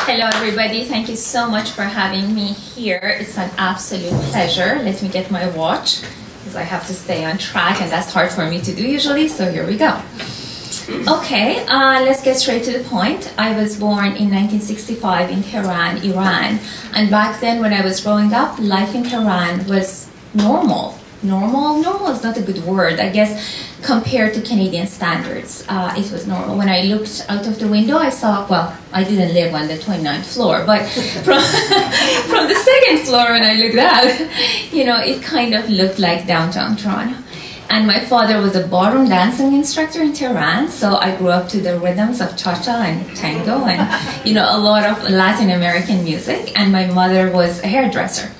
Hello everybody, thank you so much for having me here. It's an absolute pleasure. Let me get my watch because I have to stay on track and that's hard for me to do usually, so here we go. Okay, let's get straight to the point. I was born in 1965 in Tehran, Iran, and back then when I was growing up, life in Tehran was normal. Normal is not a good word, I guess, compared to Canadian standards. It was normal. When I looked out of the window, I saw, well, I didn't live on the 29th floor, but from the second floor when I looked out, you know, it kind of looked like downtown Toronto. And my father was a ballroom dancing instructor in Tehran, so I grew up to the rhythms of cha-cha and tango and, you know, a lot of Latin American music. And my mother was a hairdresser.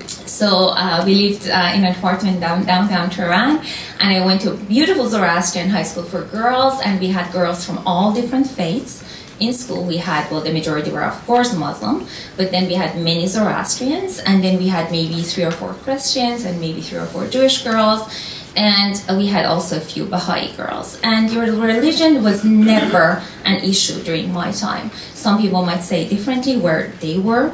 So we lived in an apartment downtown Tehran, and I went to a beautiful Zoroastrian high school for girls, and we had girls from all different faiths. In school we had, well, the majority were of course Muslim, but then we had many Zoroastrians, and then we had maybe 3 or 4 Christians, and maybe 3 or 4 Jewish girls, and we had also a few Baha'i girls. And your religion was never an issue during my time. Some people might say differently where they were,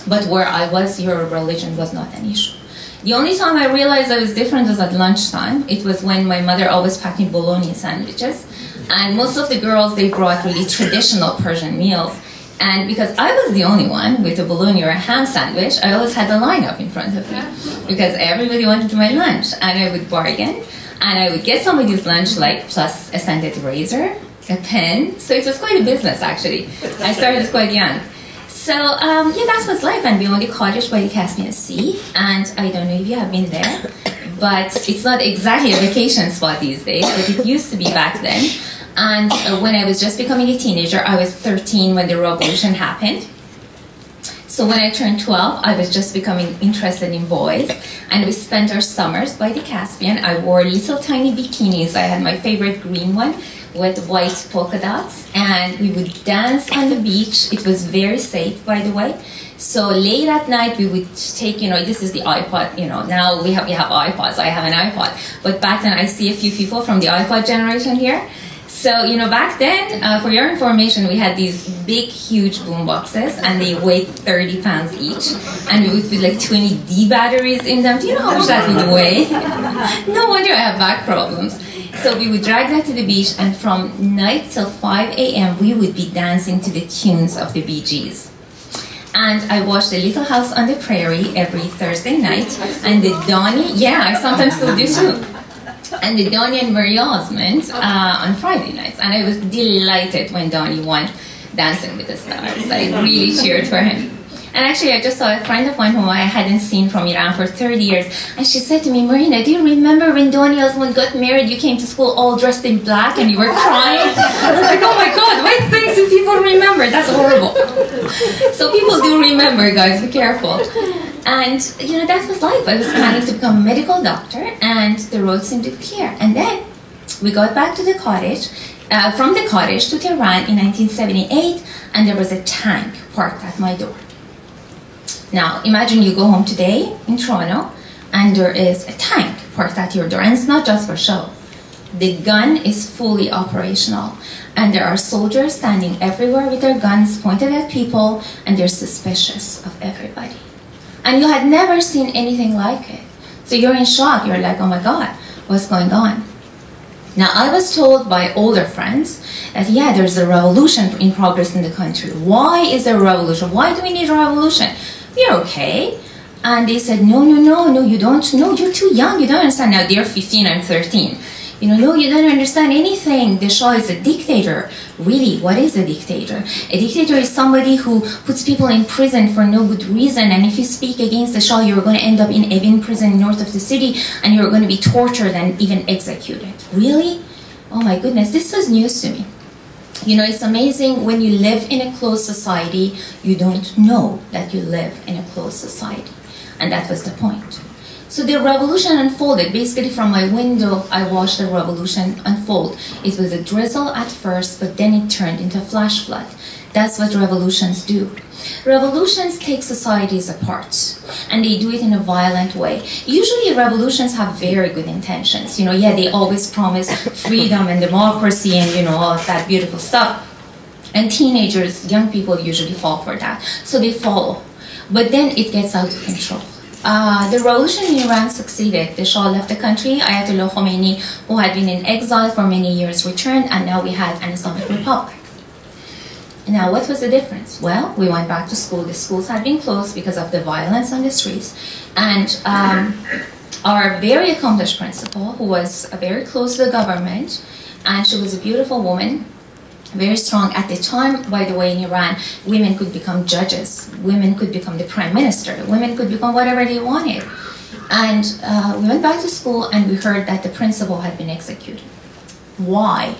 but where I was, your religion was not an issue. The only time I realized I was different was at lunchtime. It was when my mother always packed me bologna sandwiches. And most of the girls, they brought really traditional Persian meals. And because I was the only one with a bologna or a ham sandwich, I always had a lineup in front of me. Because everybody wanted my lunch. And I would bargain. And I would get somebody's lunch, like, plus a scented razor, a pen. So it was quite a business, actually. I started quite young. So, yeah, that was life, and we owned a cottage by the Caspian Sea, and I don't know if you have been there, but it's not exactly a vacation spot these days, but it used to be back then. And when I was just becoming a teenager, I was 13 when the revolution happened. So when I turned 12, I was just becoming interested in boys, and we spent our summers by the Caspian. I wore little tiny bikinis. I had my favorite green one with white polka dots, and we would dance on the beach. It was very safe, by the way. So late at night, we would take, you know, this is the iPod, you know, now we have iPods. I have an iPod, but back then I see a few people from the iPod generation here. So, you know, back then, for your information, we had these big, huge boom boxes, and they weighed 30 pounds each, and we would put like 20 D batteries in them. Do you know how much that would weigh? No wonder I have back problems. So we would drag that to the beach, and from night till 5 a.m. we would be dancing to the tunes of the Bee Gees. And I watched The Little House on the Prairie every Thursday night, and the Donnie, yeah, I sometimes still do too. And the Donnie and Mary Osmond on Friday nights. And I was delighted when Donnie won Dancing with the Stars. I really cheered for him. And actually, I just saw a friend of mine whom I hadn't seen from Iran for 30 years. And she said to me, Marina, do you remember when Donnie Osmond got married, you came to school all dressed in black and you were crying? I was like, oh my God, what things do people remember? That's horrible. So people do remember, guys, be careful. And, you know, that was life. I was planning to become a medical doctor, and the road seemed to be clear. And then we got back to the cottage, from the cottage to Tehran in 1978, and there was a tank parked at my door. Now, imagine you go home today in Toronto, and there is a tank parked at your door, and it's not just for show. The gun is fully operational, and there are soldiers standing everywhere with their guns pointed at people, and they're suspicious of everybody. And you had never seen anything like it. So you're in shock. You're like, oh my God, what's going on? Now, I was told by older friends that, yeah, there's a revolution in progress in the country. Why is there a revolution? Why do we need a revolution? We're okay. And they said, no, you don't. No, you're too young. You don't understand. Now, they're 15, I'm 13. You know, no, you don't understand anything. The Shah is a dictator. Really, what is a dictator? A dictator is somebody who puts people in prison for no good reason, and if you speak against the Shah, you're going to end up in Evin prison north of the city, and you're going to be tortured and even executed. Really? Oh my goodness, this was news to me. You know, it's amazing when you live in a closed society, you don't know that you live in a closed society. And that was the point. So the revolution unfolded. Basically, from my window, I watched the revolution unfold. It was a drizzle at first, but then it turned into a flash flood. That's what revolutions do. Revolutions take societies apart, and they do it in a violent way. Usually, revolutions have very good intentions. You know, yeah, they always promise freedom and democracy and, you know, all of that beautiful stuff. And teenagers, young people usually fall for that. So they follow. But then it gets out of control. The revolution in Iran succeeded. The Shah left the country. Ayatollah Khomeini, who had been in exile for many years, returned, and now we had an Islamic Republic. Now, what was the difference? Well, we went back to school. The schools had been closed because of the violence on the streets. And our very accomplished principal, who was very close to the government, and she was a beautiful woman, very strong. At the time, by the way, in Iran, women could become judges. Women could become the prime minister. Women could become whatever they wanted. And we went back to school and we heard that the principal had been executed. Why?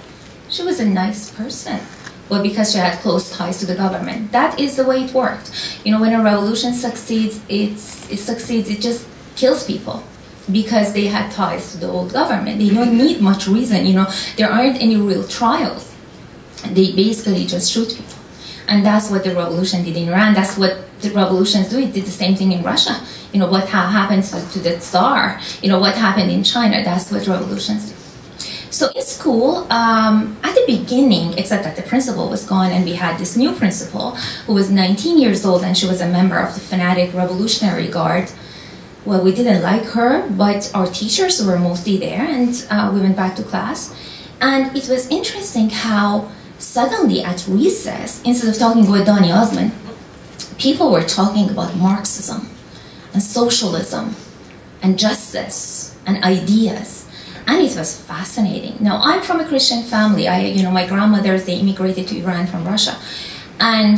She was a nice person. Well, because she had close ties to the government. That is the way it worked. You know, when a revolution succeeds, it just kills people because they had ties to the old government. They don't need much reason, you know. There aren't any real trials. They basically just shoot people. And that's what the revolution did in Iran. That's what the revolutions do. It did the same thing in Russia. You know, what happens to the Tsar, you know, what happened in China, that's what revolutions do. So in school, at the beginning, except that the principal was gone and we had this new principal who was 19 years old and she was a member of the fanatic Revolutionary Guard. Well, we didn't like her, but our teachers were mostly there and we went back to class. And it was interesting how suddenly at recess, instead of talking about Donny Osmond, people were talking about Marxism and socialism and justice and ideas. And it was fascinating. Now, I'm from a Christian family. My grandmothers, they immigrated to Iran from Russia. And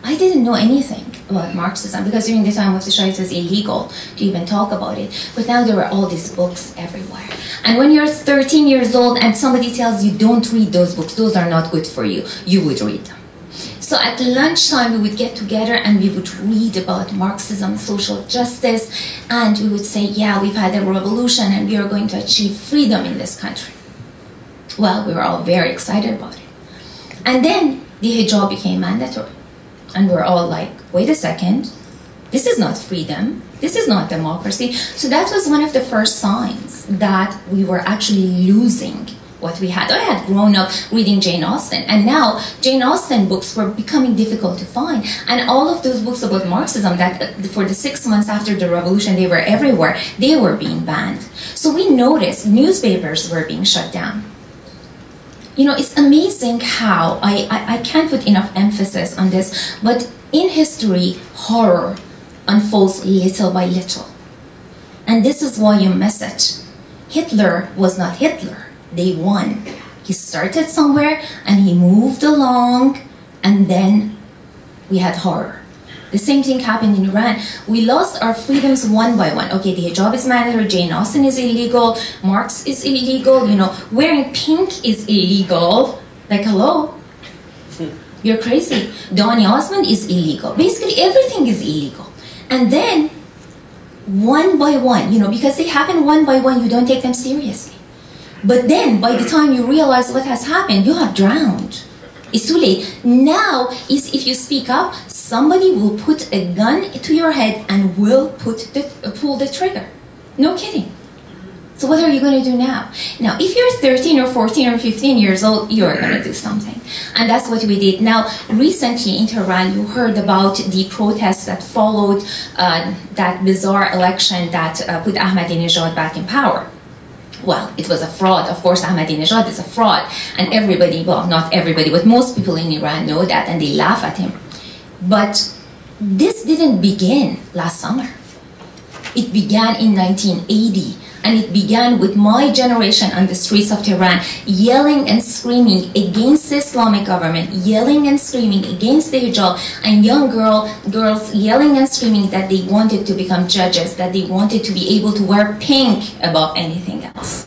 I didn't know anything about Marxism because during the time of the Shah, it was illegal to even talk about it. But now there were all these books everywhere. And when you're 13 years old and somebody tells you, don't read those books, those are not good for you, you would read them. So at lunchtime, we would get together and we would read about Marxism, social justice, and we would say, yeah, we've had a revolution and we are going to achieve freedom in this country. Well, we were all very excited about it. And then the hijab became mandatory. And we're all like, wait a second, this is not freedom, this is not democracy. So that was one of the first signs that we were actually losing what we had. I had grown up reading Jane Austen, and now Jane Austen books were becoming difficult to find. And all of those books about Marxism that for the 6 months after the revolution, they were everywhere, they were being banned. So we noticed newspapers were being shut down. You know, it's amazing how, I can't put enough emphasis on this, but in history, horror unfolds little by little. And this is why you miss it. Hitler was not Hitler. They won. He started somewhere and he moved along, and then we had horror. The same thing happened in Iran. We lost our freedoms one by one. Okay, the hijab is mandatory, Jane Austen is illegal, Marx is illegal, you know, wearing pink is illegal. Like, hello? You're crazy. Donny Osmond is illegal. Basically, everything is illegal. And then, one by one, you know, because they happen one by one, you don't take them seriously. But then, by the time you realize what has happened, you have drowned. It's too late. Now, if you speak up, somebody will put a gun to your head and will pull the trigger. No kidding. So what are you going to do now? Now, if you're 13 or 14 or 15 years old, you're going to do something. And that's what we did. Now, recently in Tehran, you heard about the protests that followed that bizarre election that put Ahmadinejad back in power. Well, it was a fraud. Of course, Ahmadinejad is a fraud. And everybody, well, not everybody, but most people in Iran know that, and they laugh at him. But this didn't begin last summer. It began in 1980. And it began with my generation on the streets of Tehran, yelling and screaming against the Islamic government, yelling and screaming against the hijab, and young girls yelling and screaming that they wanted to become judges, that they wanted to be able to wear pink above anything else.